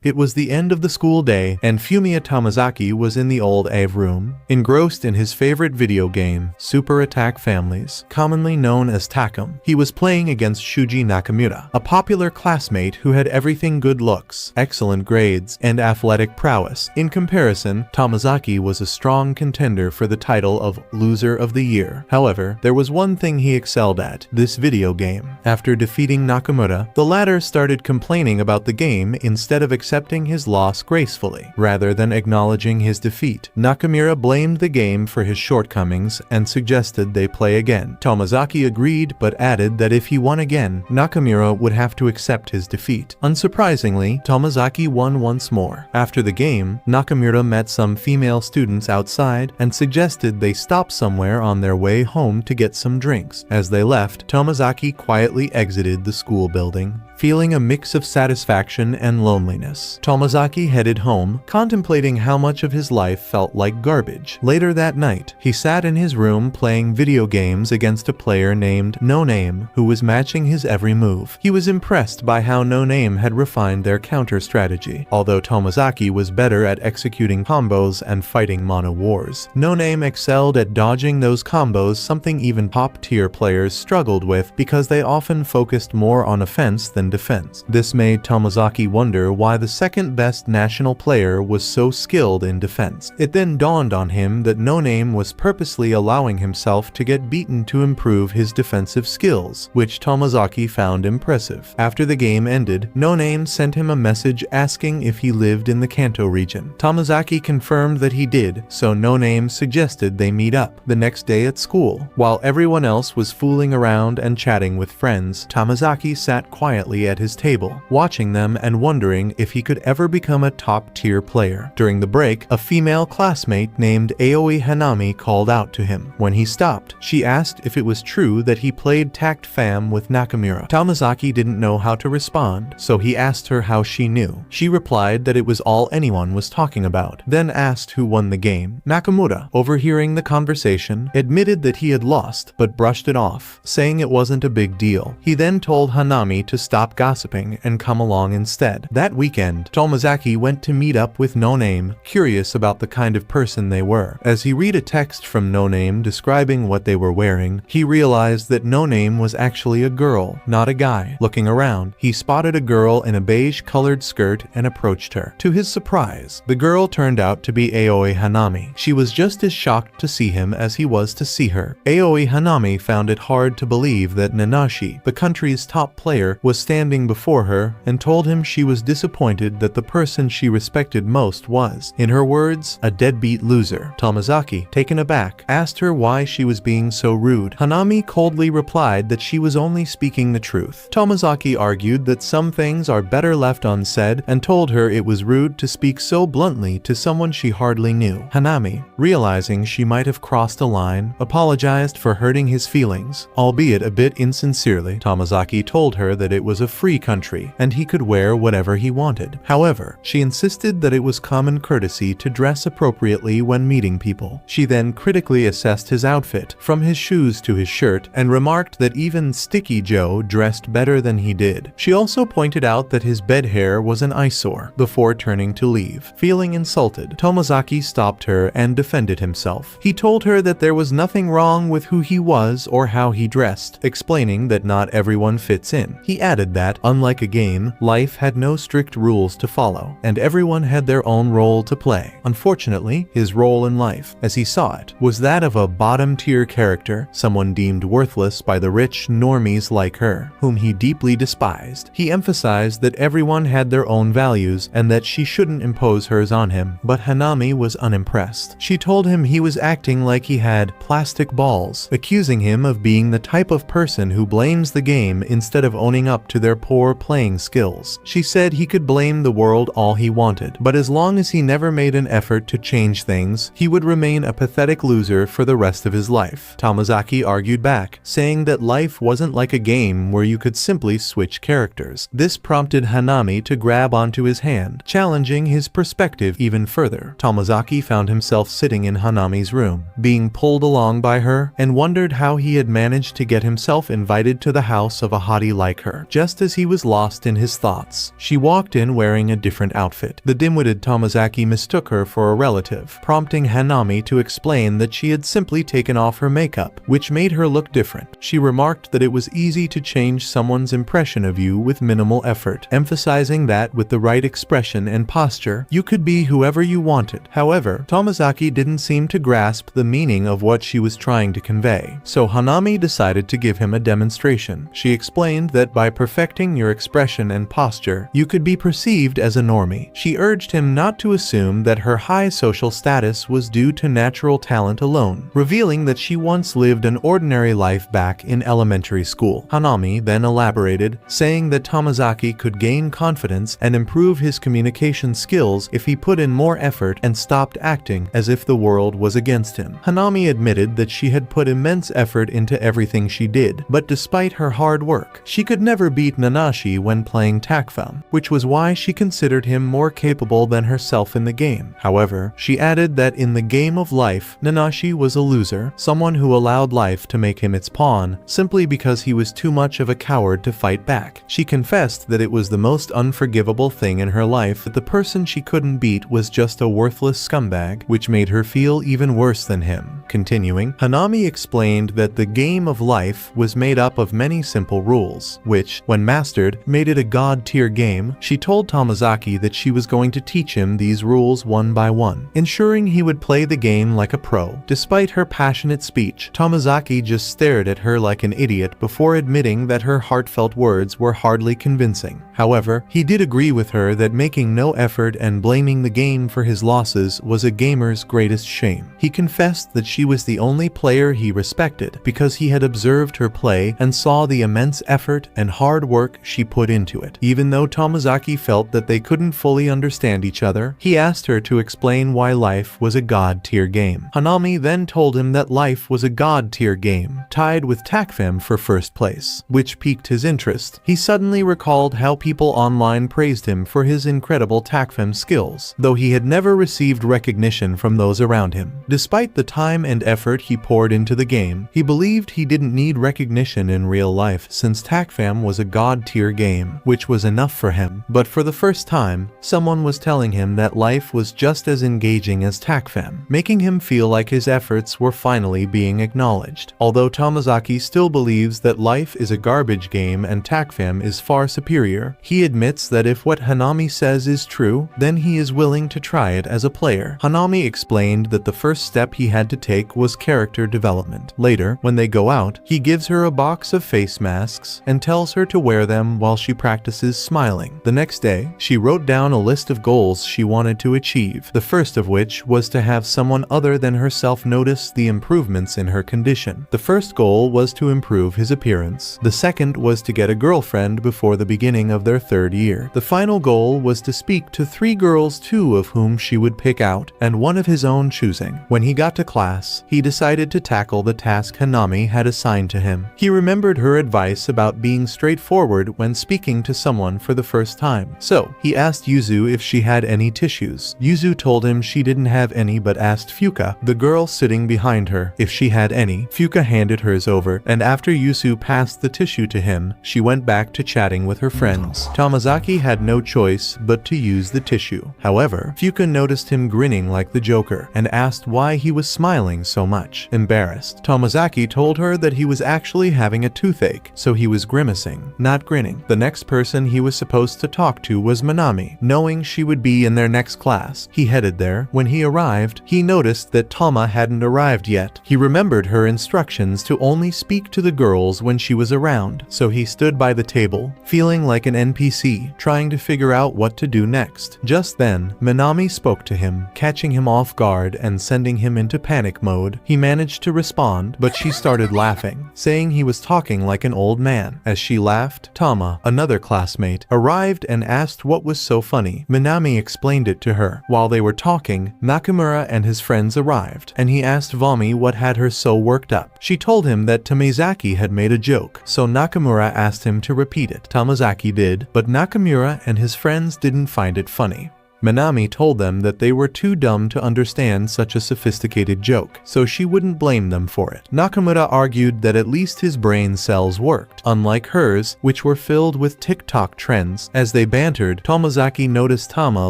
It was the end of the school day, and Fumiya Tomazaki was in the old Ave room, engrossed in his favorite video game, Super Attack Families, commonly known as Takum. He was playing against Shuji Nakamura, a popular classmate who had everything: good looks, excellent grades, and athletic prowess. In comparison, Tomazaki was a strong contender for the title of Loser of the Year. However, there was one thing he excelled at: this video game. After defeating Nakamura, the latter started complaining about the game instead of accepting his loss gracefully. Rather than acknowledging his defeat, Nakamura blamed the game for his shortcomings and suggested they play again. Tomazaki agreed, but added that if he won again, Nakamura would have to accept his defeat. Unsurprisingly, Tomazaki won once more. After the game, Nakamura met some female students outside and suggested they stop somewhere on their way home to get some drinks. As they left, Tomazaki quietly exited the school building, feeling a mix of satisfaction and loneliness. Tomazaki headed home, contemplating how much of his life felt like garbage. Later that night, he sat in his room playing video games against a player named No Name, who was matching his every move. He was impressed by how No Name had refined their counter strategy. Although Tomazaki was better at executing combos and fighting mono wars, No Name excelled at dodging those combos, something even top-tier players struggled with because they often focused more on offense than defense. This made Tomazaki wonder why the second-best national player was so skilled in defense. It then dawned on him that No Name was purposely allowing himself to get beaten to improve his defensive skills, which Tomazaki found impressive. After the game ended, No Name sent him a message asking if he lived in the Kanto region. Tomazaki confirmed that he did, so No Name suggested they meet up the next day at school. While everyone else was fooling around and chatting with friends, Tomazaki sat quietly at his table, watching them and wondering if he could ever become a top-tier player. During the break, a female classmate named Aoi Hanami called out to him. When he stopped, she asked if it was true that he played Tact Fam with Nakamura. Tomazaki didn't know how to respond, so he asked her how she knew. She replied that it was all anyone was talking about, then asked who won the game. Nakamura, overhearing the conversation, admitted that he had lost, but brushed it off, saying it wasn't a big deal. He then told Hanami to stop gossiping and come along instead. That weekend, Tomazaki went to meet up with No Name, curious about the kind of person they were. As he read a text from No Name describing what they were wearing, he realized that No Name was actually a girl, not a guy. Looking around, he spotted a girl in a beige-colored skirt and approached her. To his surprise, the girl turned out to be Aoi Hanami. She was just as shocked to see him as he was to see her. Aoi Hanami found it hard to believe that Nanashi, the country's top player, was standing before her and told him she was disappointed that the person she respected most was, in her words, a deadbeat loser. Tomazaki, taken aback, asked her why she was being so rude. Hanami coldly replied that she was only speaking the truth. Tomazaki argued that some things are better left unsaid and told her it was rude to speak so bluntly to someone she hardly knew. Hanami, realizing she might have crossed a line, apologized for hurting his feelings, albeit a bit insincerely. Tomazaki told her that it was a free country and he could wear whatever he wanted. However, she insisted that it was common courtesy to dress appropriately when meeting people. She then critically assessed his outfit, from his shoes to his shirt, and remarked that even Sticky Joe dressed better than he did. She also pointed out that his bed hair was an eyesore, before turning to leave. Feeling insulted, Tomazaki stopped her and defended himself. He told her that there was nothing wrong with who he was or how he dressed, explaining that not everyone fits in. He added that, unlike a game, life had no strict rules to follow, and everyone had their own role to play. Unfortunately, his role in life, as he saw it, was that of a bottom-tier character, someone deemed worthless by the rich normies like her, whom he deeply despised. He emphasized that everyone had their own values and that she shouldn't impose hers on him, but Hanami was unimpressed. She told him he was acting like he had plastic balls, accusing him of being the type of person who blames the game instead of owning up to their poor playing skills. She said he could blame the world all he wanted, but as long as he never made an effort to change things, he would remain a pathetic loser for the rest of his life. Tomazaki argued back, saying that life wasn't like a game where you could simply switch characters. This prompted Hanami to grab onto his hand, challenging his perspective even further. Tomazaki found himself sitting in Hanami's room, being pulled along by her, and wondered how he had managed to get himself invited to the house of a hottie like her. Just just as he was lost in his thoughts. She walked in wearing a different outfit. The dim-witted Tomazaki mistook her for a relative, prompting Hanami to explain that she had simply taken off her makeup, which made her look different. She remarked that it was easy to change someone's impression of you with minimal effort, emphasizing that with the right expression and posture, you could be whoever you wanted. However, Tomazaki didn't seem to grasp the meaning of what she was trying to convey, so Hanami decided to give him a demonstration. She explained that by perfecting your expression and posture, you could be perceived as a normie. She urged him not to assume that her high social status was due to natural talent alone, revealing that she once lived an ordinary life back in elementary school. Hanami then elaborated, saying that Tomazaki could gain confidence and improve his communication skills if he put in more effort and stopped acting as if the world was against him. Hanami admitted that she had put immense effort into everything she did, but despite her hard work, she could never beat Nanashi when playing Takfam, which was why she considered him more capable than herself in the game. However, she added that in the game of life, Nanashi was a loser, someone who allowed life to make him its pawn, simply because he was too much of a coward to fight back. She confessed that it was the most unforgivable thing in her life that the person she couldn't beat was just a worthless scumbag, which made her feel even worse than him. Continuing, Hanami explained that the game of life was made up of many simple rules, which, when mastered, made it a god-tier game. She told Tomazaki that she was going to teach him these rules one by one, ensuring he would play the game like a pro. Despite her passionate speech, Tomazaki just stared at her like an idiot before admitting that her heartfelt words were hardly convincing. However, he did agree with her that making no effort and blaming the game for his losses was a gamer's greatest shame. He confessed that she was the only player he respected because he had observed her play and saw the immense effort and hard work she put into it. Even though Tomazaki felt that they couldn't fully understand each other, he asked her to explain why life was a god-tier game. Hanami then told him that life was a god-tier game, tied with Takfam for first place, which piqued his interest. He suddenly recalled how people online praised him for his incredible Takfam skills, though he had never received recognition from those around him. Despite the time and effort he poured into the game, he believed he didn't need recognition in real life since Takfam was a god-tier game, which was enough for him. But for the first time, someone was telling him that life was just as engaging as Takfam, making him feel like his efforts were finally being acknowledged. Although Tomazaki still believes that life is a garbage game and Takfam is far superior, he admits that if what Hanami says is true, then he is willing to try it as a player. Hanami explained that the first step he had to take was character development. Later, when they go out, he gives her a box of face masks and tells her to wear them while she practices smiling. The next day, she wrote down a list of goals she wanted to achieve, the first of which was to have someone other than herself notice the improvements in her condition. The first goal was to improve his appearance. The second was to get a girlfriend before the beginning of their third year. The final goal was to speak to 3 girls, 2 of whom she would pick out, and 1 of his own choosing. When he got to class, he decided to tackle the task Hanami had assigned to him. He remembered her advice about being straightforward when speaking to someone for the first time. So, he asked Yuzu if she had any tissues. Yuzu told him she didn't have any but asked Fuka, the girl sitting behind her, if she had any. Fuka handed hers over, and after Yuzu passed the tissue to him, she went back to chatting with her friends. Tomazaki had no choice but to use the tissue. However, Fuka noticed him grinning like the Joker and asked why he was smiling so much. Embarrassed, Tomazaki told her that he was actually having a toothache, so he was grimacing, not grinning. The next person he was supposed to talk to was Minami. Knowing she would be in their next class, he headed there. When he arrived, he noticed that Tama hadn't arrived yet. He remembered her instructions to only speak to the girls when she was around, so he stood by the table, feeling like an NPC, trying to figure out what to do next. Just then, Minami spoke to him, catching him off guard and sending him into panic mode. He managed to respond, but she started laughing, saying he was talking like an old man. As she laughed, Tama, another classmate, arrived and asked what was so funny. Minami explained it to her. While they were talking, Nakamura and his friends arrived, and he asked Vami what had her so worked up. She told him that Tomazaki had made a joke, so Nakamura asked him to repeat it. Tomazaki did, but Nakamura and his friends didn't find it funny. Minami told them that they were too dumb to understand such a sophisticated joke, so she wouldn't blame them for it. Nakamura argued that at least his brain cells worked, unlike hers, which were filled with TikTok trends. As they bantered, Tomozaki noticed Tama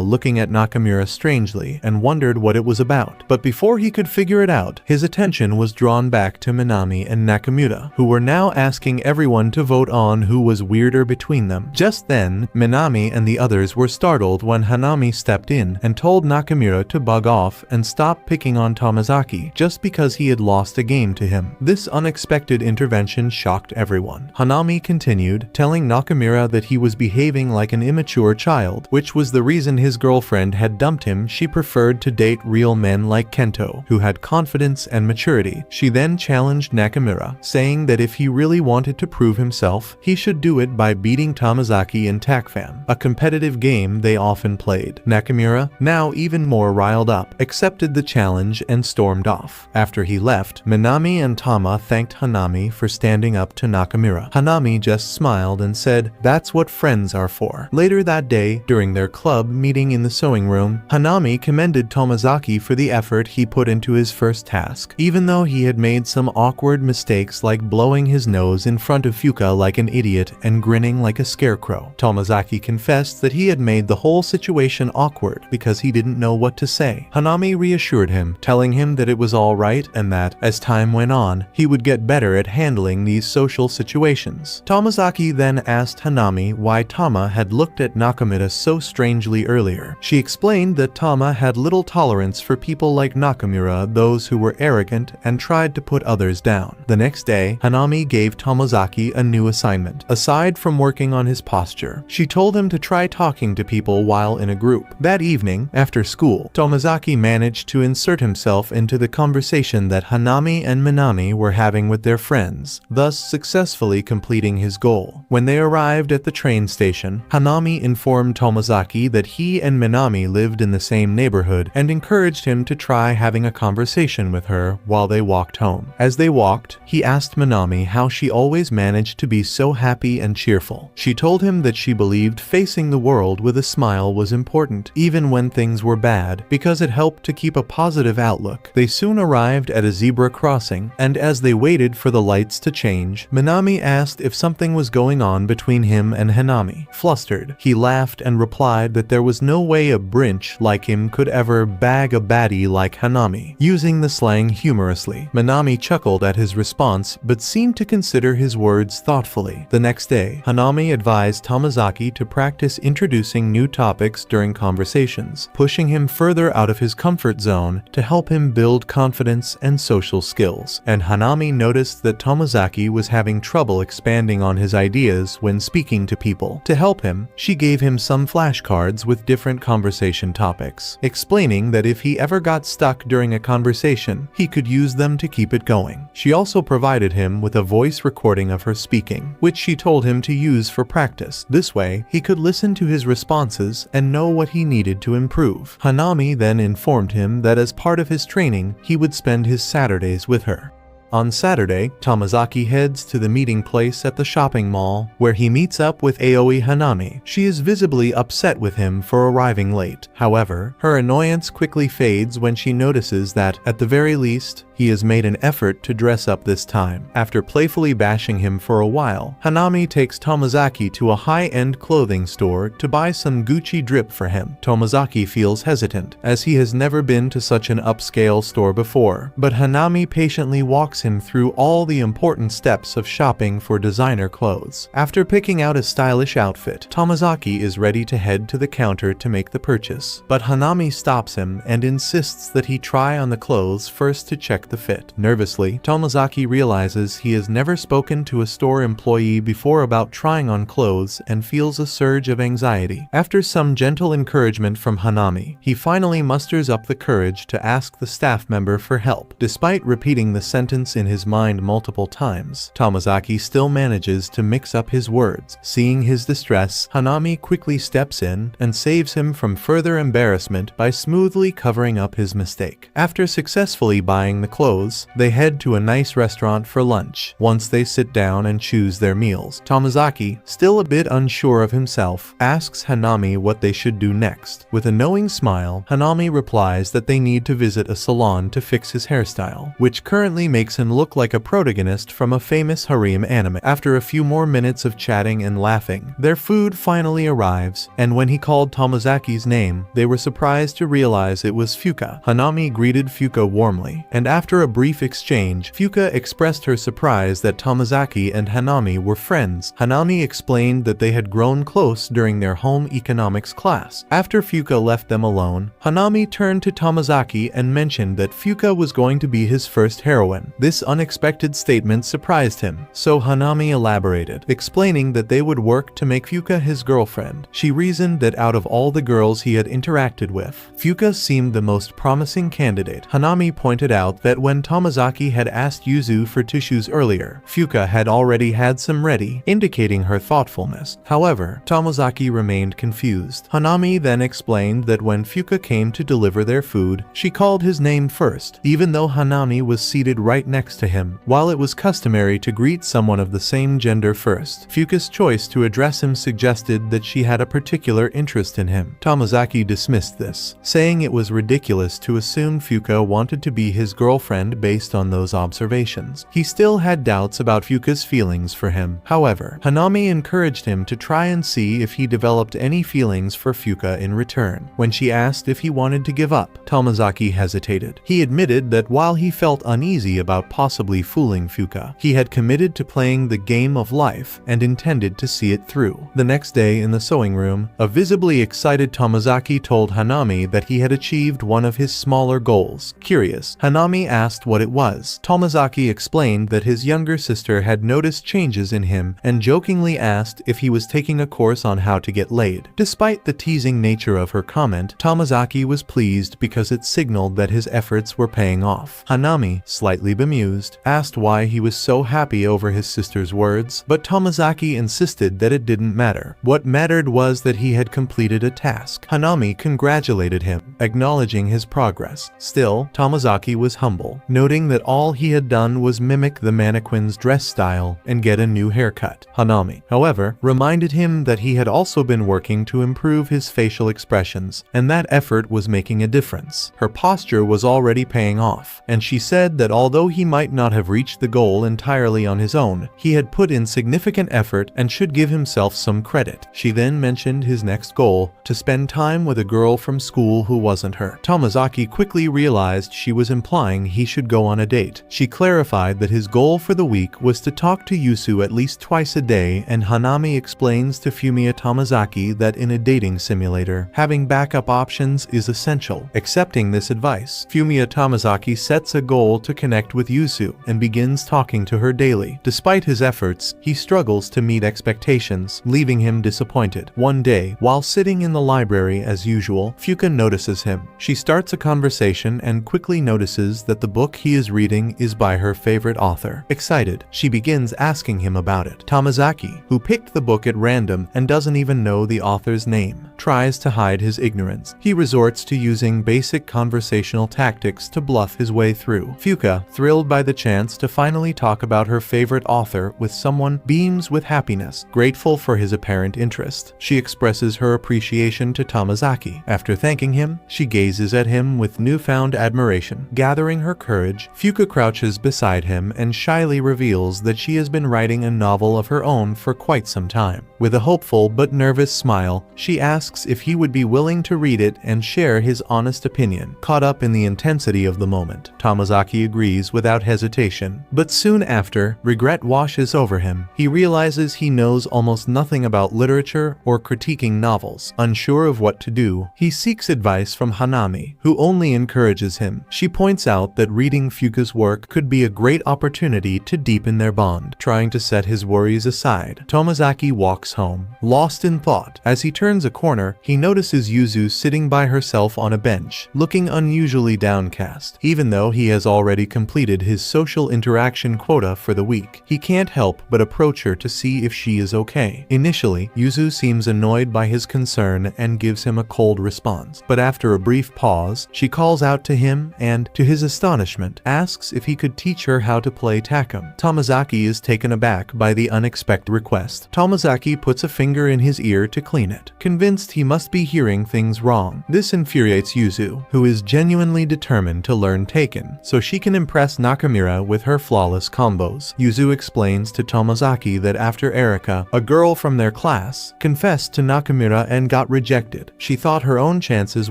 looking at Nakamura strangely and wondered what it was about. But before he could figure it out, his attention was drawn back to Minami and Nakamura, who were now asking everyone to vote on who was weirder between them. Just then, Minami and the others were startled when Hanami stepped in and told Nakamura to bug off and stop picking on Tomozaki just because he had lost a game to him. This unexpected intervention shocked everyone. Hanami continued, telling Nakamura that he was behaving like an immature child, which was the reason his girlfriend had dumped him. She preferred to date real men like Kento, who had confidence and maturity. She then challenged Nakamura, saying that if he really wanted to prove himself, he should do it by beating Tomozaki in TACFAM, a competitive game they often played. Nakamura, now even more riled up, accepted the challenge and stormed off. After he left, Minami and Tama thanked Hanami for standing up to Nakamura. Hanami just smiled and said, "That's what friends are for." Later that day, during their club meeting in the sewing room, Hanami commended Tomozaki for the effort he put into his first task, even though he had made some awkward mistakes like blowing his nose in front of Fuka like an idiot and grinning like a scarecrow. Tomozaki confessed that he had made the whole situation awkward because he didn't know what to say. Hanami reassured him, telling him that it was all right and that, as time went on, he would get better at handling these social situations. Tomozaki then asked Hanami why Tama had looked at Nakamura so strangely earlier. She explained that Tama had little tolerance for people like Nakamura, those who were arrogant and tried to put others down. The next day, Hanami gave Tomozaki a new assignment. Aside from working on his posture, she told him to try talking to people while in a group. That evening, after school, Tomozaki managed to insert himself into the conversation that Hanami and Minami were having with their friends, thus successfully completing his goal. When they arrived at the train station, Hanami informed Tomozaki that he and Minami lived in the same neighborhood and encouraged him to try having a conversation with her while they walked home. As they walked, he asked Minami how she always managed to be so happy and cheerful. She told him that she believed facing the world with a smile was important, even when things were bad, because it helped to keep a positive outlook. They soon arrived at a zebra crossing, and as they waited for the lights to change, Minami asked if something was going on between him and Hanami. Flustered, he laughed and replied that there was no way a brinch like him could ever bag a baddie like Hanami, using the slang humorously. Minami chuckled at his response, but seemed to consider his words thoughtfully. The next day, Hanami advised Tomozaki to practice introducing new topics during conversations, pushing him further out of his comfort zone to help him build confidence and social skills. And Hanami noticed that Tomozaki was having trouble expanding on his ideas when speaking to people. To help him, she gave him some flashcards with different conversation topics, explaining that if he ever got stuck during a conversation, he could use them to keep it going. She also provided him with a voice recording of her speaking, which she told him to use for practice. This way, he could listen to his responses and know what he needed to improve. Hanami then informed him that as part of his training, he would spend his Saturdays with her. On Saturday, Tomozaki heads to the meeting place at the shopping mall, where he meets up with Aoi Hanami. She is visibly upset with him for arriving late. However, her annoyance quickly fades when she notices that, at the very least, he has made an effort to dress up this time. After playfully bashing him for a while, Hanami takes Tomozaki to a high-end clothing store to buy some Gucci drip for him. Tomozaki feels hesitant, as he has never been to such an upscale store before, but Hanami patiently walks him through all the important steps of shopping for designer clothes. After picking out a stylish outfit, Tomozaki is ready to head to the counter to make the purchase, but Hanami stops him and insists that he try on the clothes first to check the fit. Nervously, Tomozaki realizes he has never spoken to a store employee before about trying on clothes and feels a surge of anxiety. After some gentle encouragement from Hanami, he finally musters up the courage to ask the staff member for help. Despite repeating the sentence words in his mind multiple times. Tomozaki still manages to mix up his words. Seeing his distress, Hanami quickly steps in and saves him from further embarrassment by smoothly covering up his mistake. After successfully buying the clothes, they head to a nice restaurant for lunch. Once they sit down and choose their meals, Tomozaki, still a bit unsure of himself, asks Hanami what they should do next. With a knowing smile, Hanami replies that they need to visit a salon to fix his hairstyle, which currently makes him look like a protagonist from a famous harem anime. After a few more minutes of chatting and laughing, their food finally arrives, and when he called Tomozaki's name, they were surprised to realize it was Fuka. Hanami greeted Fuka warmly, and after a brief exchange, Fuka expressed her surprise that Tomozaki and Hanami were friends. Hanami explained that they had grown close during their home economics class. After Fuka left them alone, Hanami turned to Tomozaki and mentioned that Fuka was going to be his first heroine. This unexpected statement surprised him, so Hanami elaborated, explaining that they would work to make Fuka his girlfriend. She reasoned that out of all the girls he had interacted with, Fuka seemed the most promising candidate. Hanami pointed out that when Tomozaki had asked Yuzu for tissues earlier, Fuka had already had some ready, indicating her thoughtfulness. However, Tomozaki remained confused. Hanami then explained that when Fuka came to deliver their food, she called his name first, even though Hanami was seated right next to him. While it was customary to greet someone of the same gender first, Fuka's choice to address him suggested that she had a particular interest in him. Tomozaki dismissed this, saying it was ridiculous to assume Fuka wanted to be his girlfriend based on those observations. He still had doubts about Fuka's feelings for him. However, Hanami encouraged him to try and see if he developed any feelings for Fuka in return. When she asked if he wanted to give up, Tomozaki hesitated. He admitted that while he felt uneasy about possibly fooling Fuka, he had committed to playing the game of life and intended to see it through. The next day in the sewing room, a visibly excited Tomozaki told Hanami that he had achieved one of his smaller goals. Curious, Hanami asked what it was. Tomozaki explained that his younger sister had noticed changes in him and jokingly asked if he was taking a course on how to get laid. Despite the teasing nature of her comment, Tomozaki was pleased because it signaled that his efforts were paying off. Hanami, slightly bemused, asked why he was so happy over his sister's words, but Tomozaki insisted that it didn't matter. What mattered was that he had completed a task. Hanami congratulated him, acknowledging his progress. Still, Tomozaki was humble, noting that all he had done was mimic the mannequin's dress style and get a new haircut. Hanami, however, reminded him that he had also been working to improve his facial expressions, and that effort was making a difference. Her posture was already paying off, and she said that although he might not have reached the goal entirely on his own, he had put in significant effort and should give himself some credit. She then mentioned his next goal, to spend time with a girl from school who wasn't her. Tomozaki quickly realized she was implying he should go on a date. She clarified that his goal for the week was to talk to Yusu at least twice a day, and Hanami explains to Fumiya Tomozaki that in a dating simulator, having backup options is essential. Accepting this advice, Fumiya Tomozaki sets a goal to connect with Yusu and begins talking to her daily. Despite his efforts, he struggles to meet expectations, leaving him disappointed. One day, while sitting in the library as usual, Fuka notices him. She starts a conversation and quickly notices that the book he is reading is by her favorite author. Excited, she begins asking him about it. Tomozaki, who picked the book at random and doesn't even know the author's name, tries to hide his ignorance. He resorts to using basic conversational tactics to bluff his way through. Fuka, thrilled by the chance to finally talk about her favorite author with someone, beams with happiness, grateful for his apparent interest. She expresses her appreciation to Tomozaki. After thanking him, she gazes at him with newfound admiration. Gathering her courage, Fuka crouches beside him and shyly reveals that she has been writing a novel of her own for quite some time. With a hopeful but nervous smile, she asks if he would be willing to read it and share his honest opinion. Caught up in the intensity of the moment, Tomozaki agrees without hesitation. But soon after, regret washes over him. He realizes he knows almost nothing about literature or critiquing novels. Unsure of what to do, he seeks advice from Hanami, who only encourages him. She points out that reading Fuka's work could be a great opportunity to deepen their bond. Trying to set his worries aside, Tomozaki walks home, lost in thought. As he turns a corner, he notices Yuzu sitting by herself on a bench, looking unusually downcast. Even though he has already completed exceeded his social interaction quota for the week. He can't help but approach her to see if she is okay. Initially, Yuzu seems annoyed by his concern and gives him a cold response. But after a brief pause, she calls out to him and, to his astonishment, asks if he could teach her how to play Takum. Tomazaki is taken aback by the unexpected request. Tomazaki puts a finger in his ear to clean it, convinced he must be hearing things wrong. This infuriates Yuzu, who is genuinely determined to learn Taken, so she can impress Nakamura with her flawless combos. Yuzu explains to Tomazaki that after Erika, a girl from their class, confessed to Nakamura and got rejected, she thought her own chances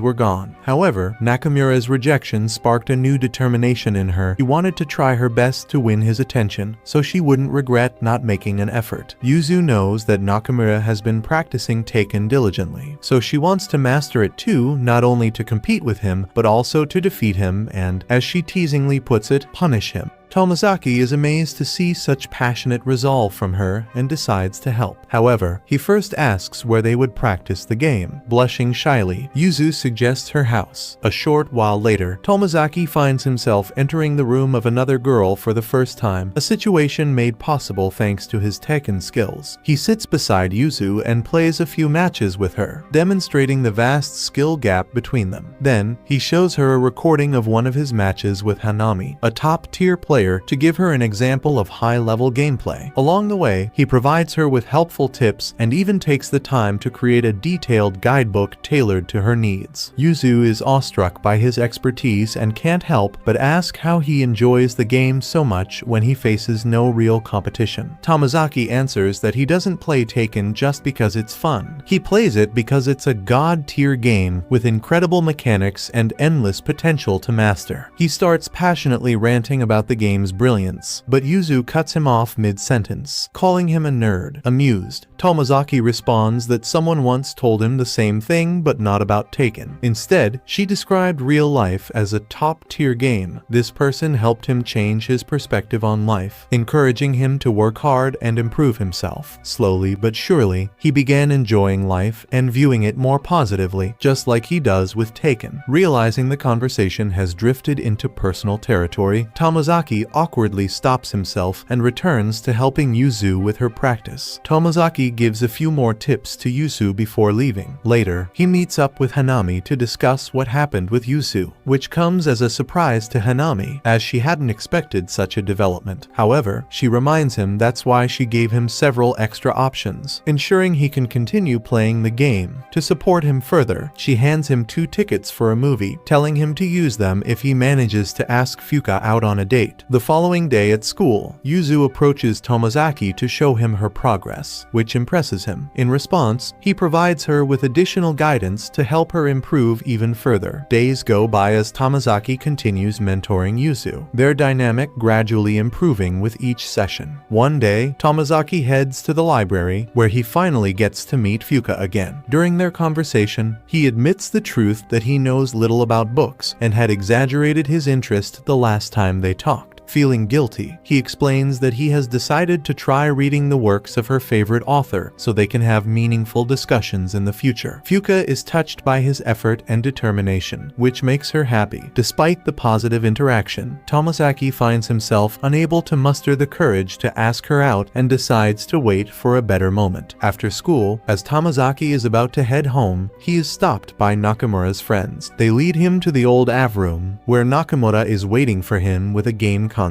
were gone. However, Nakamura's rejection sparked a new determination in her. She wanted to try her best to win his attention, so she wouldn't regret not making an effort. Yuzu knows that Nakamura has been practicing Taken diligently, so she wants to master it too, not only to compete with him, but also to defeat him and, as she teasingly puts it, punish him. Tomazaki is amazed to see such passionate resolve from her and decides to help. However, he first asks where they would practice the game. Blushing shyly, Yuzu suggests her house. A short while later, Tomazaki finds himself entering the room of another girl for the first time, a situation made possible thanks to his Tekken skills. He sits beside Yuzu and plays a few matches with her, demonstrating the vast skill gap between them. Then, he shows her a recording of one of his matches with Hanami, a top-tier player, to give her an example of high-level gameplay. Along the way, he provides her with helpful tips and even takes the time to create a detailed guidebook tailored to her needs. Yuzu is awestruck by his expertise and can't help but ask how he enjoys the game so much when he faces no real competition. Tomazaki answers that he doesn't play Taken just because it's fun. He plays it because it's a god-tier game with incredible mechanics and endless potential to master. He starts passionately ranting about the game's brilliance, but Yuzu cuts him off mid-sentence, calling him a nerd. Amused, Tomazaki responds that someone once told him the same thing but not about Taken. Instead, she described real life as a top-tier game. This person helped him change his perspective on life, encouraging him to work hard and improve himself. Slowly but surely, he began enjoying life and viewing it more positively, just like he does with Taken. Realizing the conversation has drifted into personal territory, Tomazaki awkwardly stops himself and returns to helping Yuzu with her practice. Tomazaki gives a few more tips to Yuzu before leaving. Later, he meets up with Hanami to discuss what happened with Yuzu, which comes as a surprise to Hanami, as she hadn't expected such a development. However, she reminds him that's why she gave him several extra options, ensuring he can continue playing the game. To support him further, she hands him 2 tickets for a movie, telling him to use them if he manages to ask Fuka out on a date. The following day at school, Yuzu approaches Tomazaki to show him her progress, which impresses him. In response, he provides her with additional guidance to help her improve even further. Days go by as Tomazaki continues mentoring Yuzu, their dynamic gradually improving with each session. One day, Tomazaki heads to the library, where he finally gets to meet Fuka again. During their conversation, he admits the truth that he knows little about books and had exaggerated his interest the last time they talked. Feeling guilty, he explains that he has decided to try reading the works of her favorite author so they can have meaningful discussions in the future. Fuka is touched by his effort and determination, which makes her happy. Despite the positive interaction, Tomazaki finds himself unable to muster the courage to ask her out and decides to wait for a better moment. After school, as Tomazaki is about to head home, he is stopped by Nakamura's friends. They lead him to the old AV room, where Nakamura is waiting for him with a game console.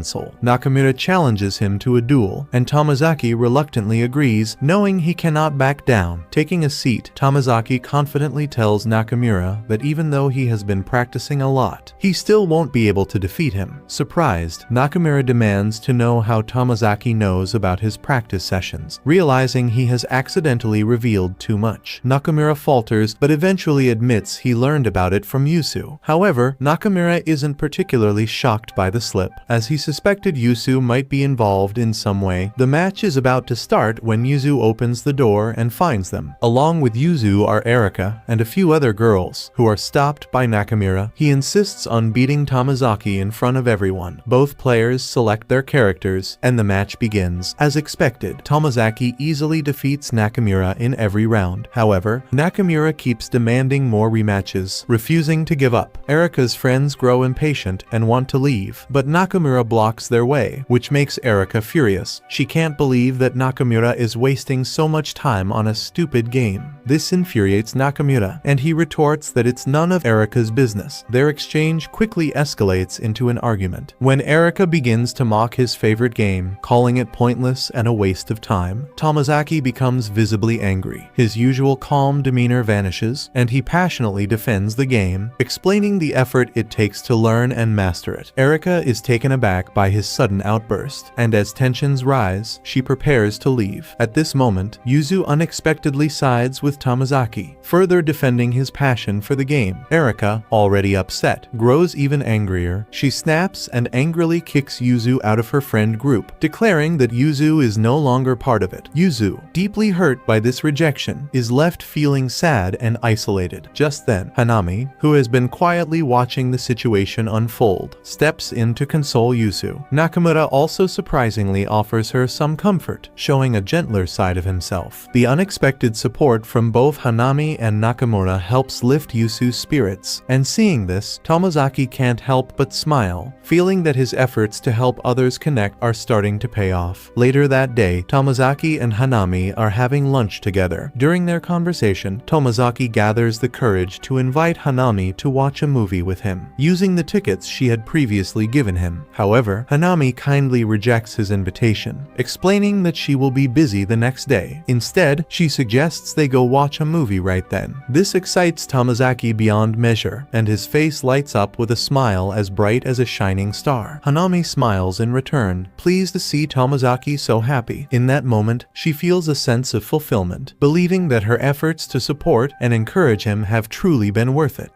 Nakamura challenges him to a duel, and Tomazaki reluctantly agrees, knowing he cannot back down. Taking a seat, Tomazaki confidently tells Nakamura that even though he has been practicing a lot, he still won't be able to defeat him. Surprised, Nakamura demands to know how Tomazaki knows about his practice sessions, realizing he has accidentally revealed too much. Nakamura falters, but eventually admits he learned about it from Yuzu. However, Nakamura isn't particularly shocked by the slip, as he suspected Yuzu might be involved in some way. The match is about to start when Yuzu opens the door and finds them. Along with Yuzu are Erika and a few other girls, who are stopped by Nakamura. He insists on beating Tomazaki in front of everyone. Both players select their characters, and the match begins. As expected, Tomazaki easily defeats Nakamura in every round. However, Nakamura keeps demanding more rematches, refusing to give up. Erika's friends grow impatient and want to leave, but Nakamura Nakamura blocks their way, which makes Erika furious. She can't believe that Nakamura is wasting so much time on a stupid game. This infuriates Nakamura, and he retorts that it's none of Erika's business. Their exchange quickly escalates into an argument. When Erika begins to mock his favorite game, calling it pointless and a waste of time, Tomozaki becomes visibly angry. His usual calm demeanor vanishes, and he passionately defends the game, explaining the effort it takes to learn and master it. Erika is taken aback by his sudden outburst, and as tensions rise, she prepares to leave. At this moment, Yuzu unexpectedly sides with Tomozaki, further defending his passion for the game. Erika, already upset, grows even angrier. She snaps and angrily kicks Yuzu out of her friend group, declaring that Yuzu is no longer part of it. Yuzu, deeply hurt by this rejection, is left feeling sad and isolated. Just then, Hanami, who has been quietly watching the situation unfold, steps in to console Yuzu. Nakamura also surprisingly offers her some comfort, showing a gentler side of himself. The unexpected support from both Hanami and Nakamura helps lift Yuzu's spirits, and seeing this, Tomozaki can't help but smile, feeling that his efforts to help others connect are starting to pay off. Later that day, Tomozaki and Hanami are having lunch together. During their conversation, Tomozaki gathers the courage to invite Hanami to watch a movie with him, using the tickets she had previously given him. However, Hanami kindly rejects his invitation, explaining that she will be busy the next day. Instead, she suggests they go watch a movie right then. This excites Tomozaki beyond measure, and his face lights up with a smile as bright as a shining star. Hanami smiles in return, pleased to see Tomozaki so happy. In that moment, she feels a sense of fulfillment, believing that her efforts to support and encourage him have truly been worth it.